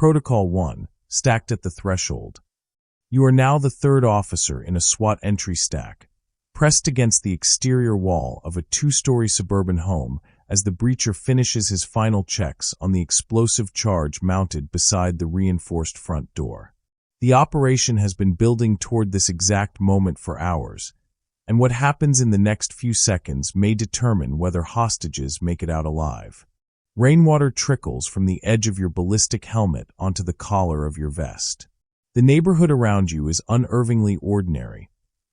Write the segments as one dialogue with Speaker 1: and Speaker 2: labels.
Speaker 1: Protocol 1, stacked at the threshold. You are now the third officer in a SWAT entry stack, pressed against the exterior wall of a two-story suburban home as the breacher finishes his final checks on the explosive charge mounted beside the reinforced front door. The operation has been building toward this exact moment for hours, and what happens in the next few seconds may determine whether hostages make it out alive. Rainwater trickles from the edge of your ballistic helmet onto the collar of your vest. The neighborhood around you is unervingly ordinary.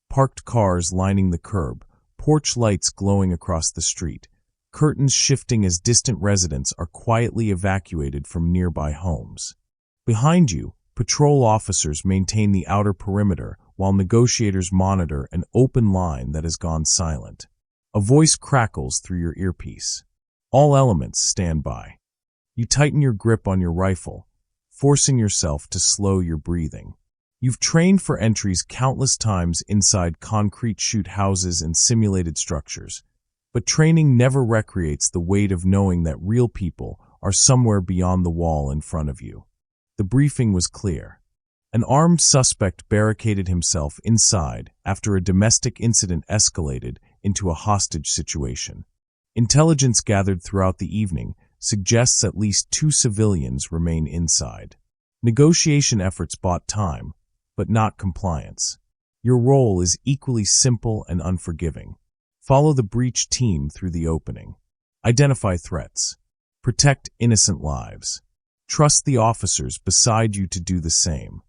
Speaker 1: Parked cars lining the curb, porch lights glowing across the street, curtains shifting as distant residents are quietly evacuated from nearby homes. Behind you, patrol officers maintain the outer perimeter while negotiators monitor an open line that has gone silent. A voice crackles through your earpiece. All elements stand by. You tighten your grip on your rifle, forcing yourself to slow your breathing. You've trained for entries countless times inside concrete shoot houses and simulated structures, but training never recreates the weight of knowing that real people are somewhere beyond the wall in front of you. The briefing was clear. An armed suspect barricaded himself inside after a domestic incident escalated into a hostage situation. Intelligence gathered throughout the evening suggests at least 2 civilians remain inside. Negotiation efforts bought time, but not compliance. Your role is equally simple and unforgiving. Follow the breach team through the opening. Identify threats. Protect innocent lives. Trust the officers beside you to do the same.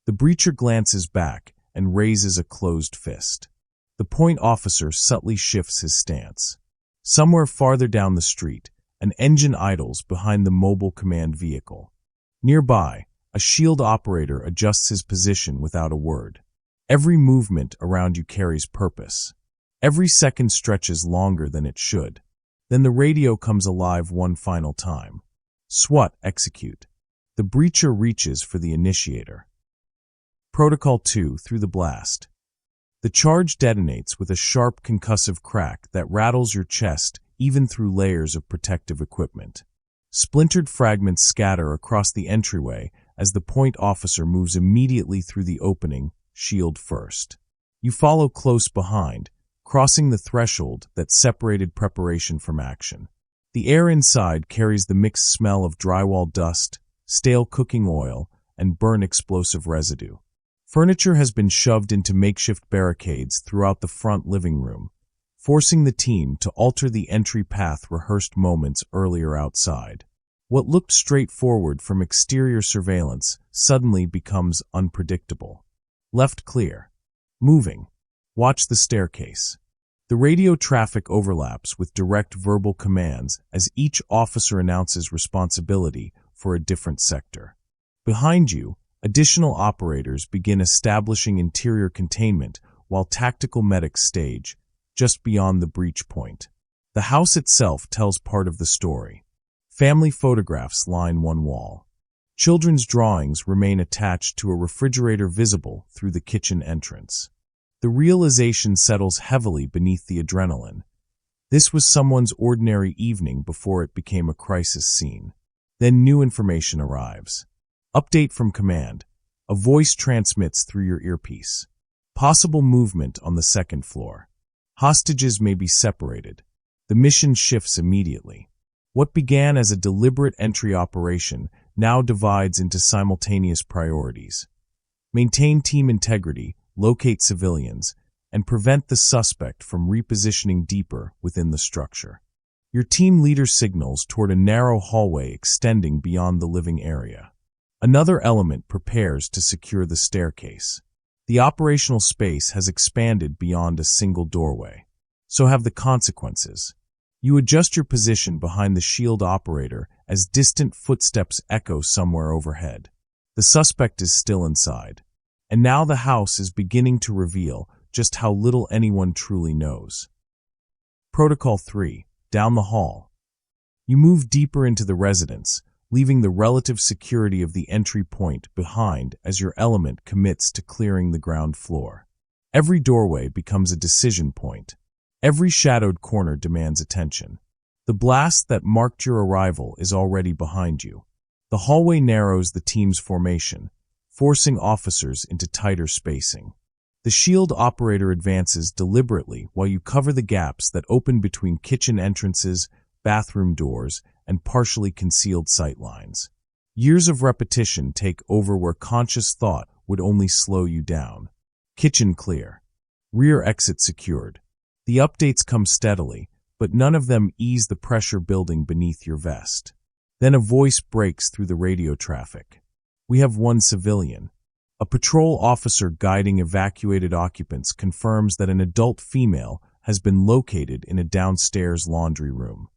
Speaker 1: The breacher glances back and raises a closed fist. The point officer subtly shifts his stance. Somewhere farther down the street, an engine idles behind the mobile command vehicle. Nearby, a shield operator adjusts his position without a word. Every movement around you carries purpose. Every second stretches longer than it should. Then the radio comes alive one final time. SWAT execute. The breacher reaches for the initiator. Protocol 2 through the blast. The charge detonates with a sharp concussive crack that rattles your chest even through layers of protective equipment. Splintered fragments scatter across the entryway as the point officer moves immediately through the opening, shield first. You follow close behind, crossing the threshold that separated preparation from action. The air inside carries the mixed smell of drywall dust, stale cooking oil, and burnt explosive residue. Furniture has been shoved into makeshift barricades throughout the front living room, forcing the team to alter the entry path rehearsed moments earlier outside. What looked straightforward from exterior surveillance suddenly becomes unpredictable. Left clear. Moving. Watch the staircase. The radio traffic overlaps with direct verbal commands as each officer announces responsibility for a different sector. Behind you, additional operators begin establishing interior containment while tactical medics stage, just beyond the breach point. The house itself tells part of the story. Family photographs line one wall. Children's drawings remain attached to a refrigerator visible through the kitchen entrance. The realization settles heavily beneath the adrenaline. This was someone's ordinary evening before it became a crisis scene. Then new information arrives. Update from command. A voice transmits through your earpiece. Possible movement on the second floor. Hostages may be separated. The mission shifts immediately. What began as a deliberate entry operation now divides into simultaneous priorities. Maintain team integrity, locate civilians, and prevent the suspect from repositioning deeper within the structure. Your team leader signals toward a narrow hallway extending beyond the living area. Another element prepares to secure the staircase. The operational space has expanded beyond a single doorway. So have the consequences. You adjust your position behind the shield operator as distant footsteps echo somewhere overhead. The suspect is still inside. And now the house is beginning to reveal just how little anyone truly knows. Protocol 3. Down the hall. You move deeper into the residence, leaving the relative security of the entry point behind as your element commits to clearing the ground floor. Every doorway becomes a decision point. Every shadowed corner demands attention. The blast that marked your arrival is already behind you. The hallway narrows the team's formation, forcing officers into tighter spacing. The shield operator advances deliberately while you cover the gaps that open between kitchen entrances, bathroom doors, and partially concealed sight lines. Years of repetition take over where conscious thought would only slow you down. Kitchen clear. Rear exit secured. The updates come steadily, but none of them ease the pressure building beneath your vest. Then a voice breaks through the radio traffic. We have one civilian. A patrol officer guiding evacuated occupants confirms that an adult female has been located in a downstairs laundry room.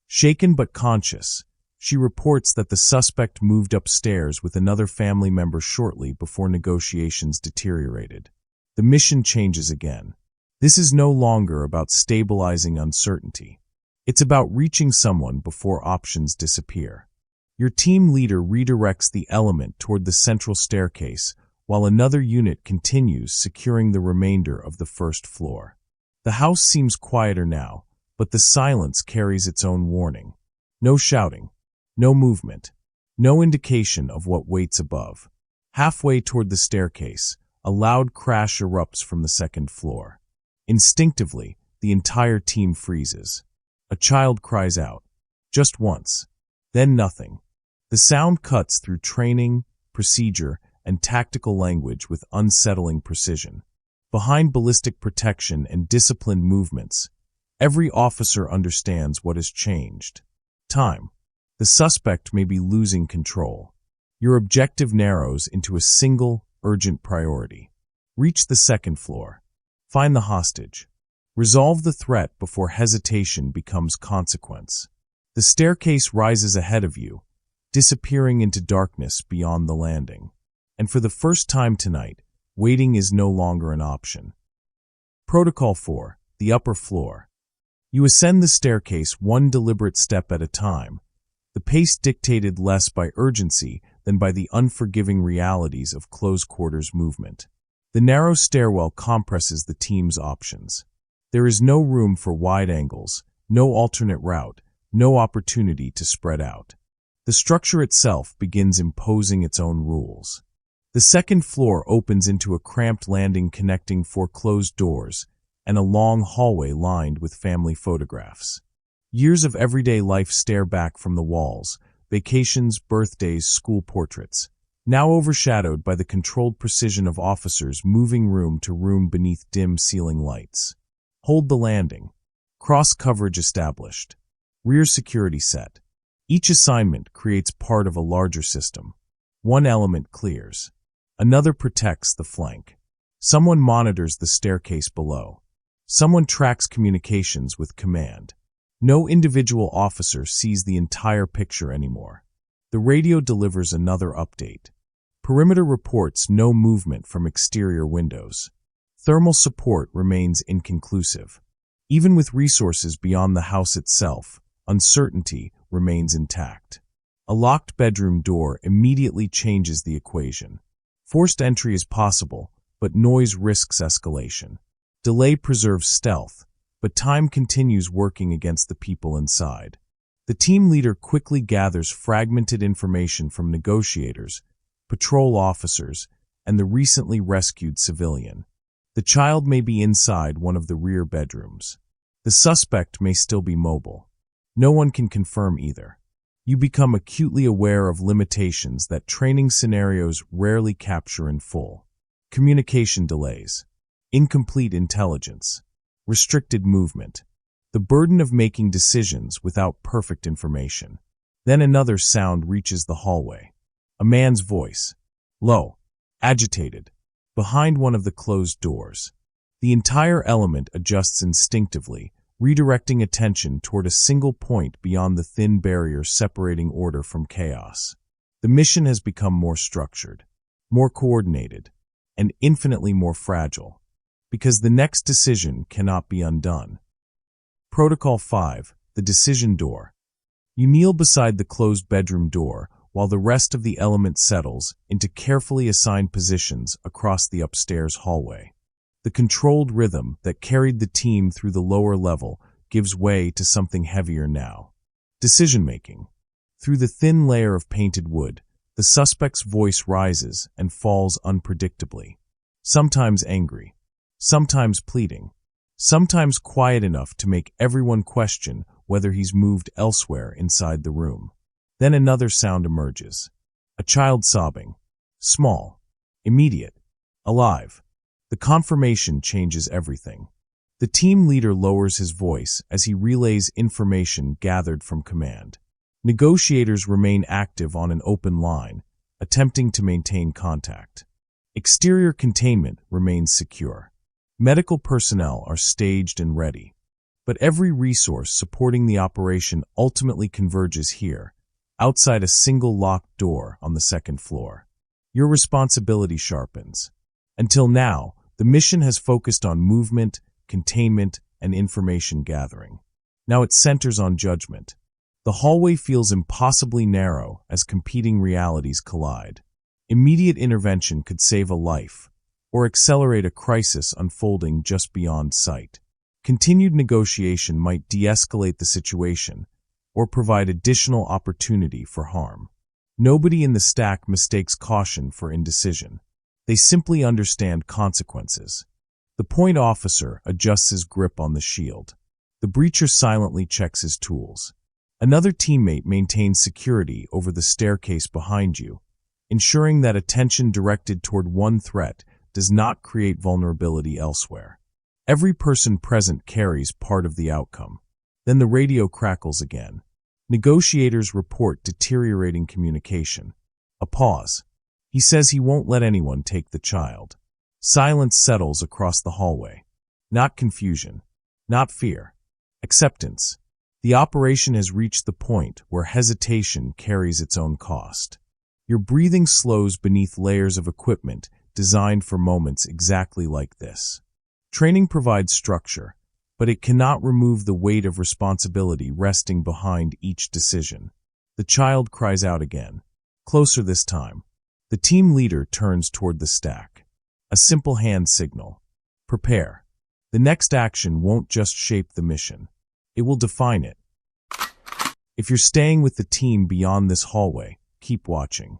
Speaker 1: Shaken but conscious, she reports that the suspect moved upstairs with another family member shortly before negotiations deteriorated. The mission changes again. This is no longer about stabilizing uncertainty. It's about reaching someone before options disappear. Your team leader redirects the element toward the central staircase, while another unit continues securing the remainder of the first floor. The house seems quieter now, but the silence carries its own warning. No shouting, no movement, no indication of what waits above. Halfway toward the staircase, a loud crash erupts from the second floor. Instinctively, the entire team freezes. A child cries out. Just once. Then nothing. The sound cuts through training, procedure, and tactical language with unsettling precision. Behind ballistic protection and disciplined movements, every officer understands what has changed. Time. The suspect may be losing control. Your objective narrows into a single, urgent priority. Reach the second floor. Find the hostage. Resolve the threat before hesitation becomes consequence. The staircase rises ahead of you, disappearing into darkness beyond the landing. And for the first time tonight, waiting is no longer an option. Protocol 4, the upper floor. You ascend the staircase one deliberate step at a time, the pace dictated less by urgency than by the unforgiving realities of close-quarters movement. The narrow stairwell compresses the team's options. There is no room for wide angles, no alternate route, no opportunity to spread out. The structure itself begins imposing its own rules. The second floor opens into a cramped landing connecting four closed doors and a long hallway lined with family photographs. Years of everyday life stare back from the walls, vacations, birthdays, school portraits, now overshadowed by the controlled precision of officers moving room to room beneath dim ceiling lights. Hold the landing. Cross coverage established. Rear security set. Each assignment creates part of a larger system. One element clears. Another protects the flank. Someone monitors the staircase below. Someone tracks communications with command. No individual officer sees the entire picture anymore. The radio delivers another update. Perimeter reports no movement from exterior windows. Thermal support remains inconclusive. Even with resources beyond the house itself, uncertainty remains intact. A locked bedroom door immediately changes the equation. Forced entry is possible, but noise risks escalation. Delay preserves stealth, but time continues working against the people inside. The team leader quickly gathers fragmented information from negotiators, patrol officers, and the recently rescued civilian. The child may be inside one of the rear bedrooms. The suspect may still be mobile. No one can confirm either. You become acutely aware of limitations that training scenarios rarely capture in full. Communication delays, incomplete intelligence, restricted movement, the burden of making decisions without perfect information. Then another sound reaches the hallway. A man's voice, low, agitated, behind one of the closed doors. The entire element adjusts instinctively, redirecting attention toward a single point beyond the thin barrier separating order from chaos. The mission has become more structured, more coordinated, and infinitely more fragile, because the next decision cannot be undone. Protocol 5, the decision door. You kneel beside the closed bedroom door while the rest of the element settles into carefully assigned positions across the upstairs hallway. The controlled rhythm that carried the team through the lower level gives way to something heavier now. Decision-making. Through the thin layer of painted wood, the suspect's voice rises and falls unpredictably. Sometimes angry, sometimes pleading, sometimes quiet enough to make everyone question whether he's moved elsewhere inside the room. Then another sound emerges. A child sobbing. Small, immediate, alive. The confirmation changes everything. The team leader lowers his voice as he relays information gathered from command. Negotiators remain active on an open line, attempting to maintain contact. Exterior containment remains secure. Medical personnel are staged and ready. But every resource supporting the operation ultimately converges here, outside a single locked door on the second floor. Your responsibility sharpens. Until now, the mission has focused on movement, containment, and information gathering. Now it centers on judgment. The hallway feels impossibly narrow as competing realities collide. Immediate intervention could save a life, or accelerate a crisis unfolding just beyond sight. Continued negotiation might de-escalate the situation, or provide additional opportunity for harm. Nobody in the stack mistakes caution for indecision. They simply understand consequences. The point officer adjusts his grip on the shield. The breacher silently checks his tools. Another teammate maintains security over the staircase behind you, ensuring that attention directed toward one threat does not create vulnerability elsewhere. Every person present carries part of the outcome. Then the radio crackles again. Negotiators report deteriorating communication. A pause. He says he won't let anyone take the child. Silence settles across the hallway. Not confusion. Not fear. Acceptance. The operation has reached the point where hesitation carries its own cost. Your breathing slows beneath layers of equipment designed for moments exactly like this. Training provides structure, but it cannot remove the weight of responsibility resting behind each decision. The child cries out again. Closer this time. The team leader turns toward the stack. A simple hand signal. Prepare. The next action won't just shape the mission. It will define it. If you're staying with the team beyond this hallway, keep watching.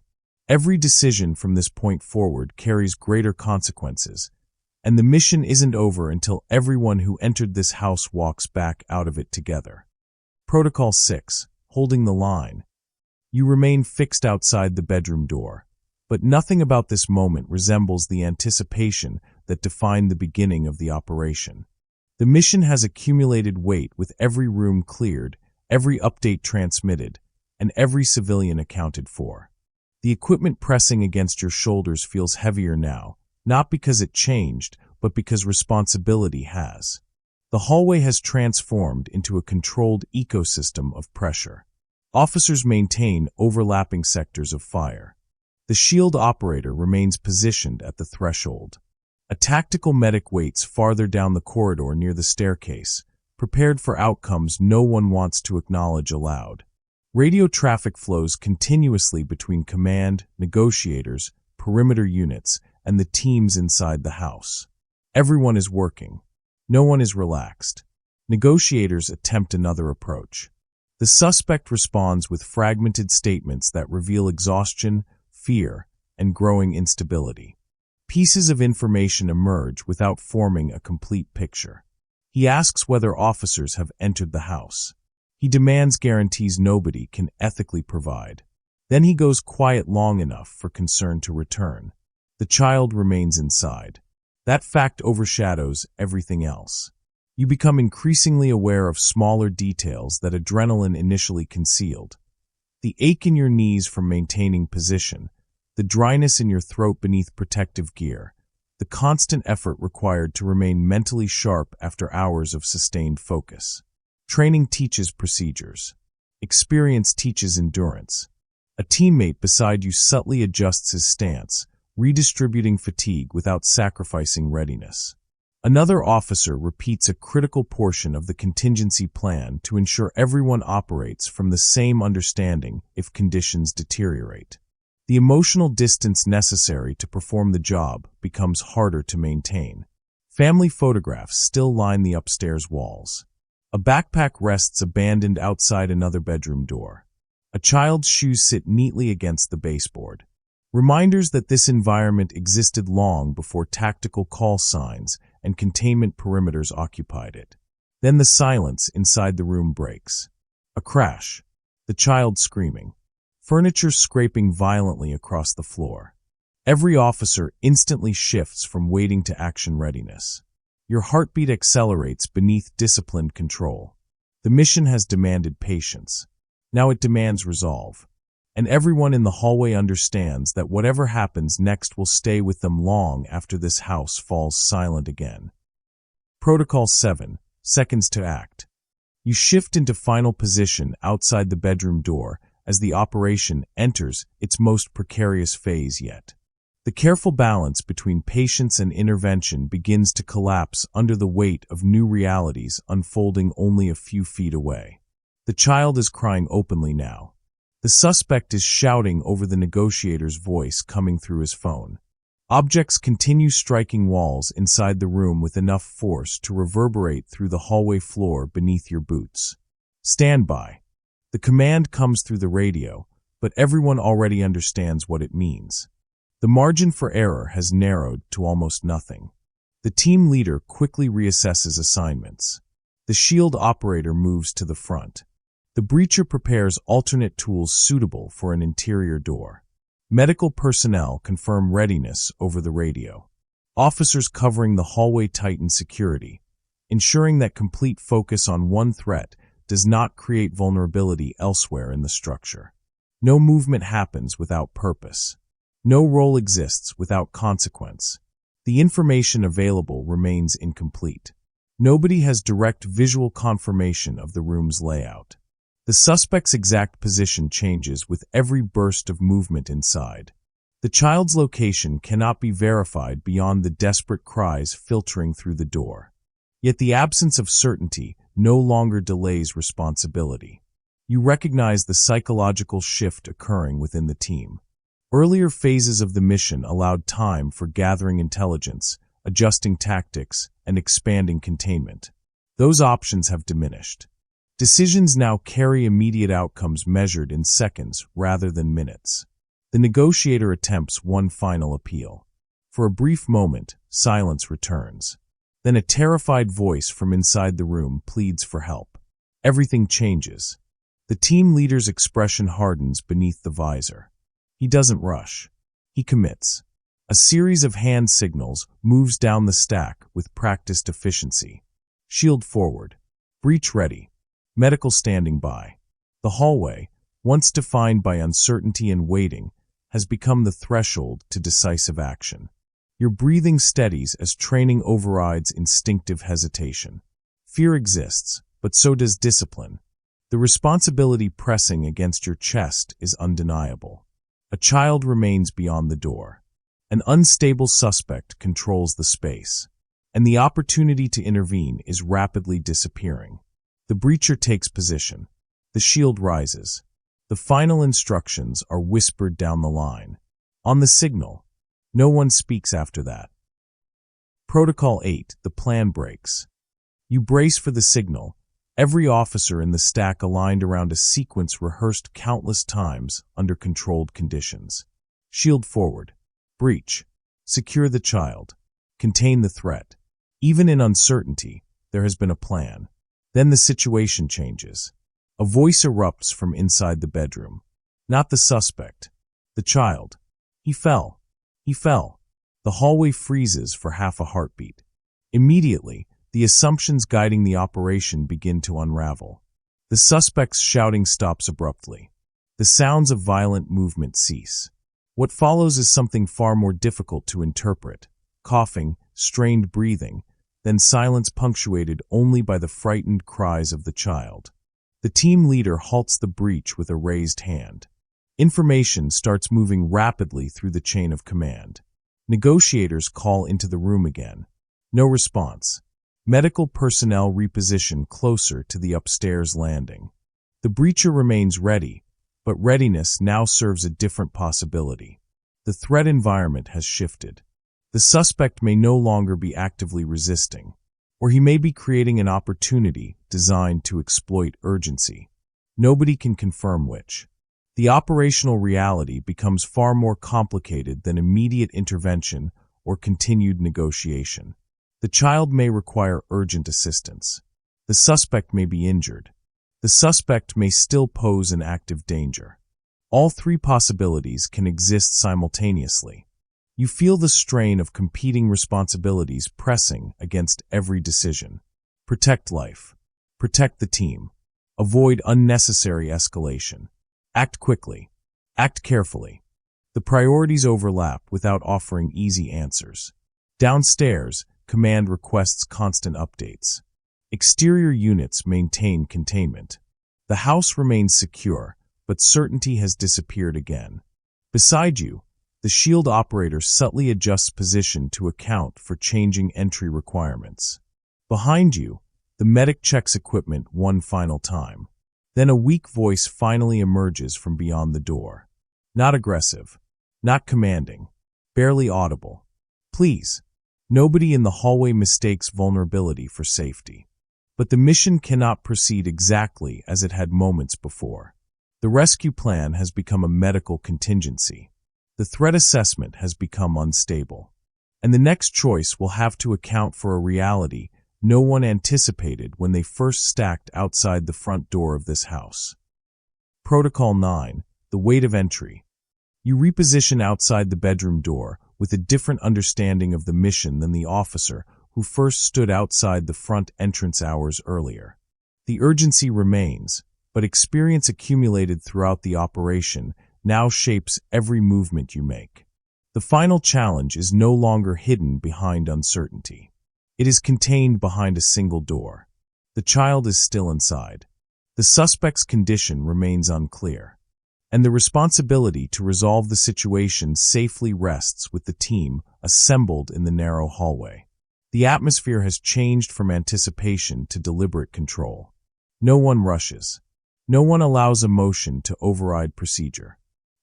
Speaker 1: Every decision from this point forward carries greater consequences, and the mission isn't over until everyone who entered this house walks back out of it together. Protocol 6. Holding the line. You remain fixed outside the bedroom door, but nothing about this moment resembles the anticipation that defined the beginning of the operation. The mission has accumulated weight with every room cleared, every update transmitted, and every civilian accounted for. The equipment pressing against your shoulders feels heavier now, not because it changed, but because responsibility has. The hallway has transformed into a controlled ecosystem of pressure. Officers maintain overlapping sectors of fire. The shield operator remains positioned at the threshold. A tactical medic waits farther down the corridor near the staircase, prepared for outcomes no one wants to acknowledge aloud. Radio traffic flows continuously between command, negotiators, perimeter units, and the teams inside the house. Everyone is working. No one is relaxed. Negotiators attempt another approach. The suspect responds with fragmented statements that reveal exhaustion, fear, and growing instability. Pieces of information emerge without forming a complete picture. He asks whether officers have entered the house. He demands guarantees nobody can ethically provide. Then he goes quiet long enough for concern to return. The child remains inside. That fact overshadows everything else. You become increasingly aware of smaller details that adrenaline initially concealed. The ache in your knees from maintaining position, the dryness in your throat beneath protective gear, the constant effort required to remain mentally sharp after hours of sustained focus. Training teaches procedures. Experience teaches endurance. A teammate beside you subtly adjusts his stance, redistributing fatigue without sacrificing readiness. Another officer repeats a critical portion of the contingency plan to ensure everyone operates from the same understanding if conditions deteriorate. The emotional distance necessary to perform the job becomes harder to maintain. Family photographs still line the upstairs walls. A backpack rests abandoned outside another bedroom door. A child's shoes sit neatly against the baseboard. Reminders that this environment existed long before tactical call signs and containment perimeters occupied it. Then the silence inside the room breaks. A crash. The child screaming. Furniture scraping violently across the floor. Every officer instantly shifts from waiting to action readiness. Your heartbeat accelerates beneath disciplined control. The mission has demanded patience. Now it demands resolve. And everyone in the hallway understands that whatever happens next will stay with them long after this house falls silent again. Protocol 7. Seconds to act. You shift into final position outside the bedroom door as the operation enters its most precarious phase yet. The careful balance between patience and intervention begins to collapse under the weight of new realities unfolding only a few feet away. The child is crying openly now. The suspect is shouting over the negotiator's voice coming through his phone. Objects continue striking walls inside the room with enough force to reverberate through the hallway floor beneath your boots. Stand by. The command comes through the radio, but everyone already understands what it means. The margin for error has narrowed to almost nothing. The team leader quickly reassesses assignments. The shield operator moves to the front. The breacher prepares alternate tools suitable for an interior door. Medical personnel confirm readiness over the radio. Officers covering the hallway tighten security, ensuring that complete focus on one threat does not create vulnerability elsewhere in the structure. No movement happens without purpose. No role exists without consequence. The information available remains incomplete. Nobody has direct visual confirmation of the room's layout. The suspect's exact position changes with every burst of movement inside. The child's location cannot be verified beyond the desperate cries filtering through the door. Yet the absence of certainty no longer delays responsibility. You recognize the psychological shift occurring within the team. Earlier phases of the mission allowed time for gathering intelligence, adjusting tactics, and expanding containment. Those options have diminished. Decisions now carry immediate outcomes measured in seconds rather than minutes. The negotiator attempts one final appeal. For a brief moment, silence returns. Then a terrified voice from inside the room pleads for help. Everything changes. The team leader's expression hardens beneath the visor. He doesn't rush. He commits. A series of hand signals moves down the stack with practiced efficiency. Shield forward. Breach ready. Medical standing by. The hallway, once defined by uncertainty and waiting, has become the threshold to decisive action. Your breathing steadies as training overrides instinctive hesitation. Fear exists, but so does discipline. The responsibility pressing against your chest is undeniable. A child remains beyond the door. An unstable suspect controls the space, and the opportunity to intervene is rapidly disappearing. The breacher takes position. The shield rises. The final instructions are whispered down the line. On the signal, no one speaks after that. Protocol 8. The plan breaks. You brace for the signal, every officer in the stack aligned around a sequence rehearsed countless times under controlled conditions. Shield forward. Breach. Secure the child. Contain the threat. Even in uncertainty, there has been a plan. Then the situation changes. A voice erupts from inside the bedroom. Not the suspect. The child. He fell. He fell. The hallway freezes for half a heartbeat. Immediately, the assumptions guiding the operation begin to unravel. The suspect's shouting stops abruptly. The sounds of violent movement cease. What follows is something far more difficult to interpret. Coughing, strained breathing, then silence punctuated only by the frightened cries of the child. The team leader halts the breach with a raised hand. Information starts moving rapidly through the chain of command. Negotiators call into the room again. No response. Medical personnel reposition closer to the upstairs landing. The breacher remains ready, but readiness now serves a different possibility. The threat environment has shifted. The suspect may no longer be actively resisting, or he may be creating an opportunity designed to exploit urgency. Nobody can confirm which. The operational reality becomes far more complicated than immediate intervention or continued negotiation. The child may require urgent assistance. The suspect may be injured. The suspect may still pose an active danger. All three possibilities can exist simultaneously. You feel the strain of competing responsibilities pressing against every decision. Protect life. Protect the team. Avoid unnecessary escalation. Act quickly. Act carefully. The priorities overlap without offering easy answers. Downstairs, command requests constant updates. Exterior units maintain containment. The house remains secure, but certainty has disappeared again. Beside you, the shield operator subtly adjusts position to account for changing entry requirements. Behind you, the medic checks equipment one final time. Then a weak voice finally emerges from beyond the door. Not aggressive, not commanding, barely audible. Please, nobody in the hallway mistakes vulnerability for safety. But the mission cannot proceed exactly as it had moments before. The rescue plan has become a medical contingency. The threat assessment has become unstable. And the next choice will have to account for a reality no one anticipated when they first stacked outside the front door of this house. Protocol 9, the weight of entry. You reposition outside the bedroom door with a different understanding of the mission than the officer who first stood outside the front entrance hours earlier. The urgency remains, but experience accumulated throughout the operation now shapes every movement you make. The final challenge is no longer hidden behind uncertainty. It is contained behind a single door. The child is still inside. The suspect's condition remains unclear. And the responsibility to resolve the situation safely rests with the team assembled in the narrow hallway. The atmosphere has changed from anticipation to deliberate control. No one rushes. No one allows emotion to override procedure.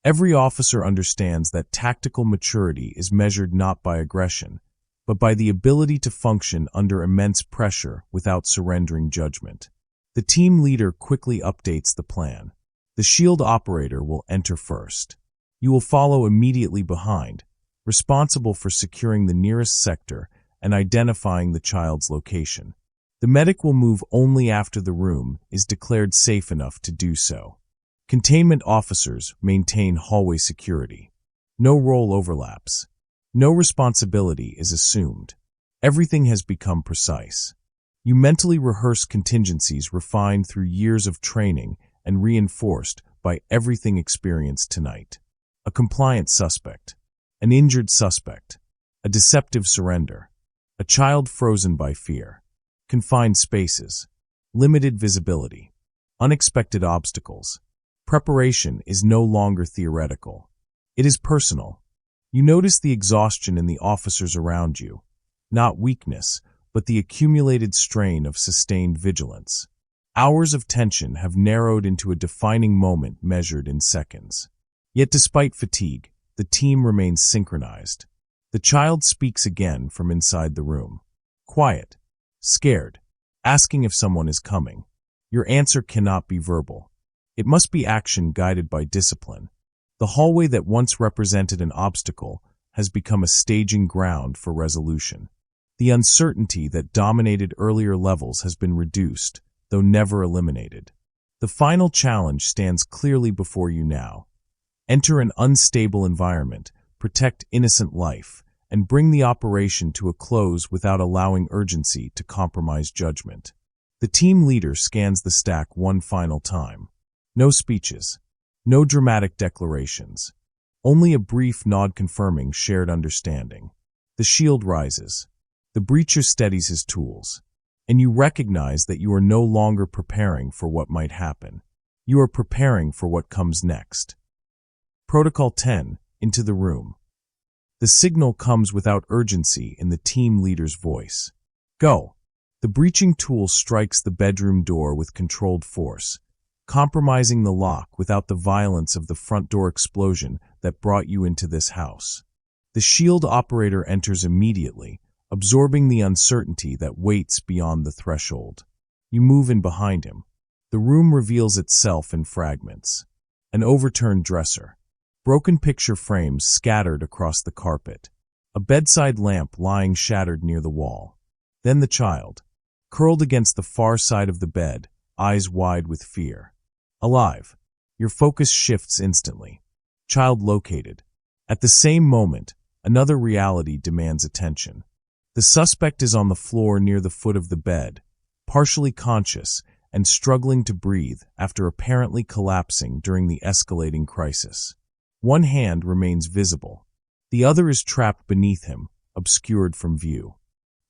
Speaker 1: Every officer understands that tactical maturity is measured not by aggression, but by the ability to function under immense pressure without surrendering judgment. The team leader quickly updates the plan. The shield operator will enter first. You will follow immediately behind, responsible for securing the nearest sector and identifying the child's location. The medic will move only after the room is declared safe enough to do so. Containment officers maintain hallway security. No role overlaps. No responsibility is assumed. Everything has become precise. You mentally rehearse contingencies refined through years of training and reinforced by everything experienced tonight. A compliant suspect, an injured suspect, a deceptive surrender, a child frozen by fear, confined spaces, limited visibility, unexpected obstacles. Preparation is no longer theoretical. It is personal. You notice the exhaustion in the officers around you, not weakness, but the accumulated strain of sustained vigilance. Hours of tension have narrowed into a defining moment measured in seconds. Yet despite fatigue, the team remains synchronized. The child speaks again from inside the room. Quiet, scared, asking if someone is coming. Your answer cannot be verbal. It must be action guided by discipline. The hallway that once represented an obstacle has become a staging ground for resolution. The uncertainty that dominated earlier levels has been reduced, though never eliminated. The final challenge stands clearly before you now. Enter an unstable environment, protect innocent life, and bring the operation to a close without allowing urgency to compromise judgment. The team leader scans the stack one final time. No speeches. No dramatic declarations. Only a brief nod confirming shared understanding. The shield rises. The breacher steadies his tools. And you recognize that you are no longer preparing for what might happen. You are preparing for what comes next. Protocol 10, into the room. The signal comes without urgency in the team leader's voice. Go. The breaching tool strikes the bedroom door with controlled force, compromising the lock without the violence of the front door explosion that brought you into this house. The shield operator enters immediately, absorbing the uncertainty that waits beyond the threshold. You move in behind him. The room reveals itself in fragments. An overturned dresser. Broken picture frames scattered across the carpet. A bedside lamp lying shattered near the wall. Then the child, curled against the far side of the bed, eyes wide with fear. Alive. Your focus shifts instantly. Child located. At the same moment, another reality demands attention. The suspect is on the floor near the foot of the bed, partially conscious and struggling to breathe after apparently collapsing during the escalating crisis. One hand remains visible. The other is trapped beneath him, obscured from view.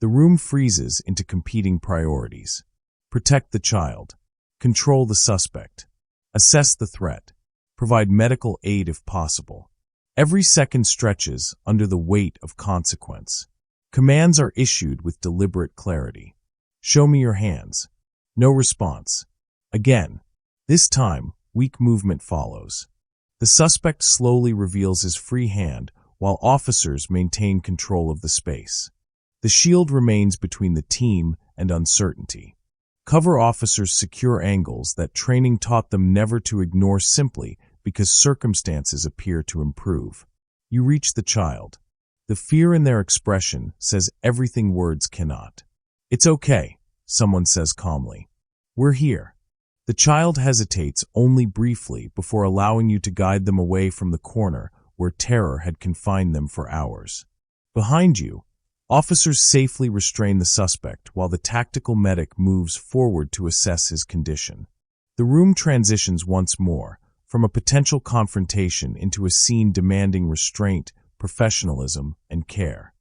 Speaker 1: The room freezes into competing priorities. Protect the child. Control the suspect. Assess the threat. Provide medical aid if possible. Every second stretches under the weight of consequence. Commands are issued with deliberate clarity. Show me your hands. No response. Again. This time, weak movement follows. The suspect slowly reveals his free hand while officers maintain control of the space. The shield remains between the team and uncertainty. Cover officers secure angles that training taught them never to ignore simply because circumstances appear to improve. You reach the child. The fear in their expression says everything words cannot. It's okay, someone says calmly. We're here. The child hesitates only briefly before allowing you to guide them away from the corner where terror had confined them for hours. Behind you, officers safely restrain the suspect while the tactical medic moves forward to assess his condition. The room transitions once more, from a potential confrontation into a scene demanding restraint, professionalism, and care.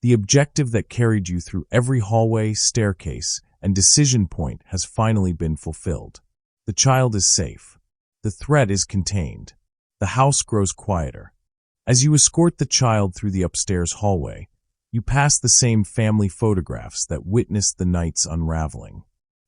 Speaker 1: The objective that carried you through every hallway, staircase, and decision point has finally been fulfilled. The child is safe. The threat is contained. The house grows quieter. As you escort the child through the upstairs hallway, you pass the same family photographs that witnessed the night's unraveling.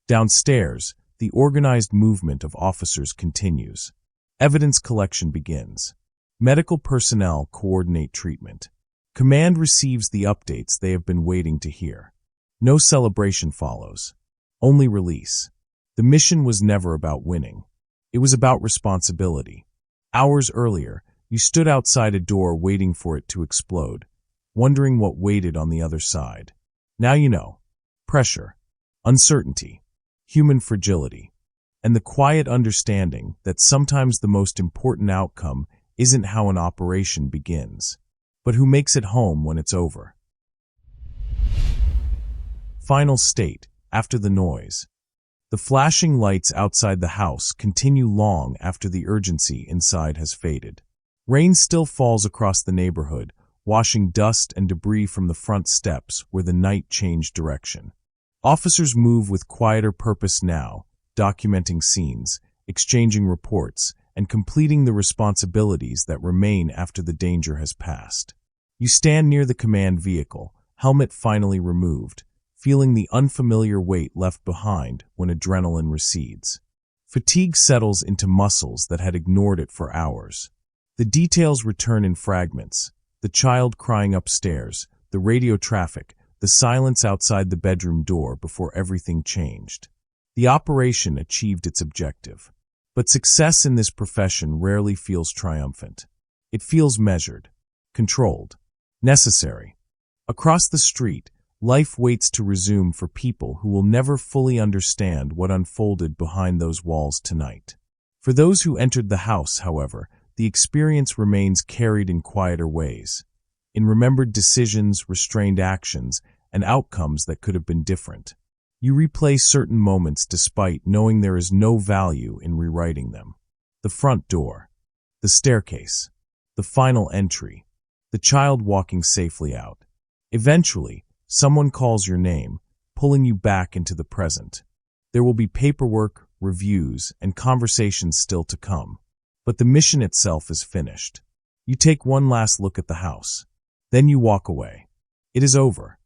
Speaker 1: Downstairs, the organized movement of officers continues. Evidence collection begins. Medical personnel coordinate treatment. Command receives the updates they have been waiting to hear. No celebration follows. Only release. The mission was never about winning. It was about responsibility. Hours earlier, you stood outside a door waiting for it to explode, wondering what waited on the other side. Now you know. Pressure, uncertainty, human fragility, and the quiet understanding that sometimes the most important outcome isn't how an operation begins, but who makes it home when it's over. Final state, after the noise. The flashing lights outside the house continue long after the urgency inside has faded. Rain still falls across the neighborhood, washing dust and debris from the front steps where the night changed direction. Officers move with quieter purpose now, documenting scenes, exchanging reports, and completing the responsibilities that remain after the danger has passed. You stand near the command vehicle, helmet finally removed, feeling the unfamiliar weight left behind when adrenaline recedes. Fatigue settles into muscles that had ignored it for hours. The details return in fragments: the child crying upstairs, the radio traffic, the silence outside the bedroom door before everything changed. The operation achieved its objective. But success in this profession rarely feels triumphant. It feels measured, controlled, necessary. Across the street, life waits to resume for people who will never fully understand what unfolded behind those walls tonight. For those who entered the house, however, the experience remains carried in quieter ways, in remembered decisions, restrained actions, and outcomes that could have been different. You replay certain moments despite knowing there is no value in rewriting them. The front door, the staircase, the final entry, the child walking safely out. Eventually, someone calls your name, pulling you back into the present. There will be paperwork, reviews, and conversations still to come. But the mission itself is finished. You take one last look at the house. Then you walk away. It is over.